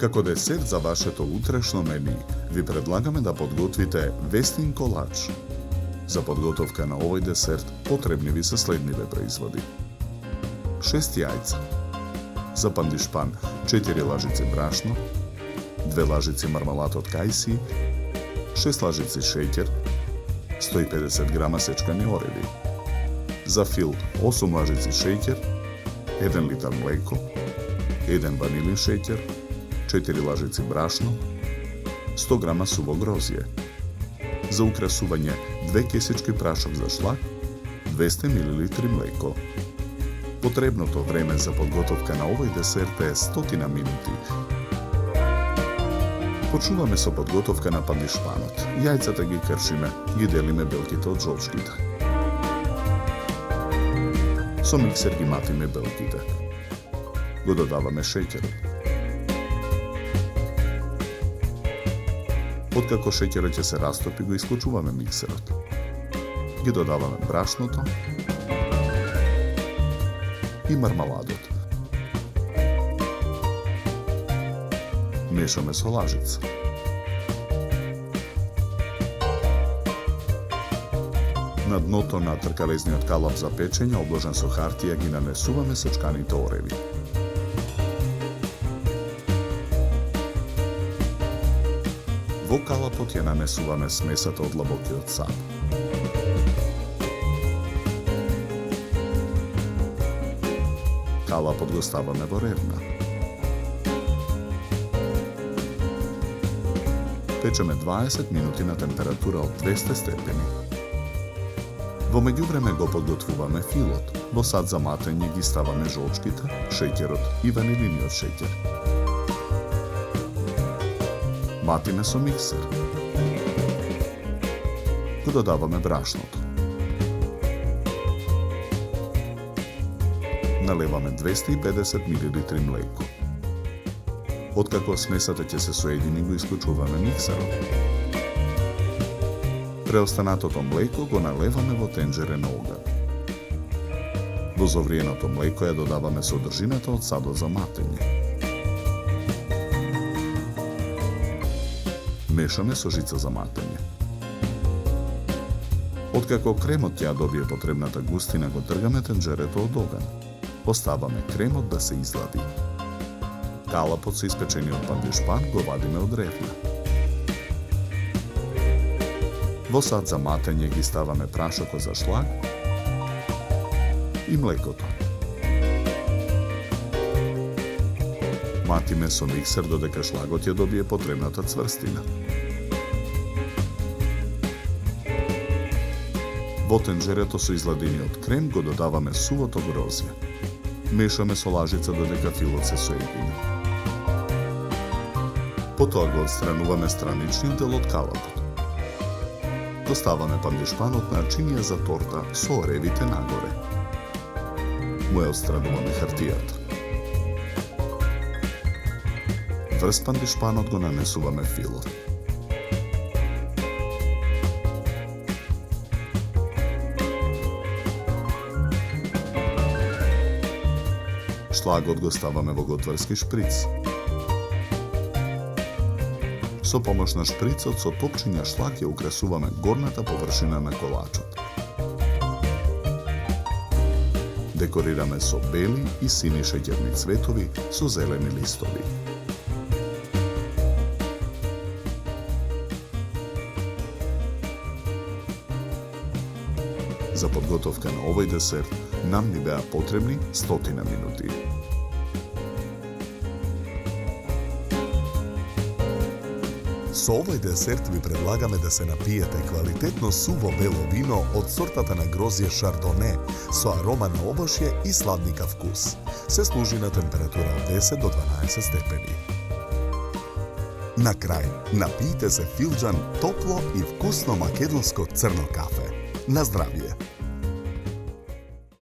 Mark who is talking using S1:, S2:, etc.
S1: Како десерт за вашето утрешно меню, ви предлагаме да подготвите вестин колач. За подготовка на овој десерт потребни ви се следниве производи: 6 јајца, за пандишпан 4 лажици брашно, 2 лажици мармалад од кајси, 6 лажици шеќер, 150 грама сечкани ореви, за фил 8 лажици шеќер, 1 литар млеко, 1 ванилин шеќер, 4 лажици брашно, 100 грама суво грозје. За украсување 2 кесички прашок за шлак, 200 мл млеко. Потребното време за подготовка на овој десерт е 100 минути. Почнуваме со подготовка на пандишпанот. Јајцата ги кршиме, ги делиме белките од жолчките. Со миксер ги матиме белките. Го додаваме шеќерот. Откако шеќерот ќе се растопи, го исклучуваме миксерот. Ги додаваме брашното и мармаладот. Мешаме со лажица. На дното на тркалезниот калап за печење, обложен со хартија, ги нанесуваме сечканите ореви. Во калапот ја нанесуваме смесата од длабокиот сад. Калапот го ставаме во ревна. Печеме 20 минути на температура од 200 степени. Во меѓувреме го подготвуваме филот. Во сад за матење ги ставаме жолчките, шеќерот и ванилиниот шеќер. Матиме со миксер. Го додаваме брашното. Налеваме 250 мл млеко. Откако смесата ќе се соедини, го исклучуваме миксерот. Преостанатото млеко го налеваме во тенџерен оган. Во зовриеното млеко ја додаваме содржината од садот за матење. Мешаме со жица за матење. Откако кремот ја добие потребната густина, го тргаме тенџерето од оган. Оставаме кремот да се излади. Калапот со испечениот пандишпан го вадиме од ревна. Во сад за матење ги ставаме прашокот за шлак и млекото. Матиме со миксер додека шлагот ја добие потребната цврстина. Во тенџерето со изладениот крем го додаваме сувото грозје. Мешаме со лажица додека филот се соедини. Потоа го отстрануваме страничниот дел од калапот. Доставаме пандишпанот на чинија за торта со оревите нагоре. Му ја отстрануваме хартијата. Врз пандишпанот го нанесуваме филот. Шлагот го ставаме во готварски шприц. Со помош на шприцот со топчиња шлак ја украсуваме горната површина на колачот. Декорираме со бели и сини шеќерни цветови со зелени листови. За подготовка на овој десерт нам ни беа потребни 100 минути.
S2: Со овој десерт ви предлагаме да се напиете квалитетно суво бело вино од сортата на грозје Шардоне со арома на овошје и сладникав вкус. Се служи на температура од 10 до 12 степени. На крај, напијте се филџан топло и вкусно македонско црно кафе. На здравје!